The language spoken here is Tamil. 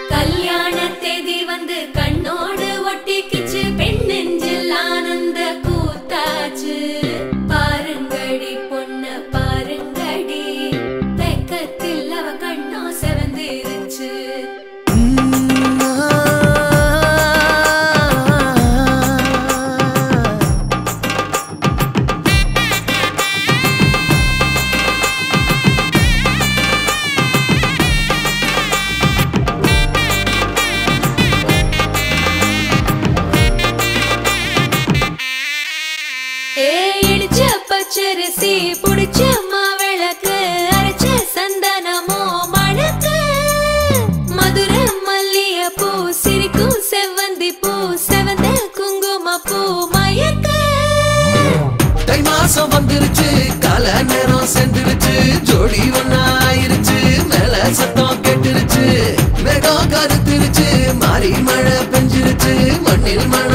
கல்யாண தேதி வந்து கண்ணோடு ஒட்டிக்கிச்சு பெண் நெஞ்சில் ஆனந்த கூத்தாச்சு பாருங்கடி பொண்ண பாருங்கடி வெக்கத்தில் அவ கண்ணோ செவந்திருச்சு பச்சரிசி புடிச்ச மாவிளக்கு அரைச்ச சந்தனமோ மணக்கு மதுர மல்லிய பூ சிரிக்கும் செவ்வந்தி பூ செவந்த குங்கும பூ மயக்க தை மாசம் வந்துருச்சு கால நேரம் சென்றுருச்சு ஜோடி ஒன்னாயிருச்சு மேல சத்தம் கேட்டுருச்சு மேகம் கருத்துருச்சு மாறி மழை பெஞ்சிருச்சு மண்ணில் மழை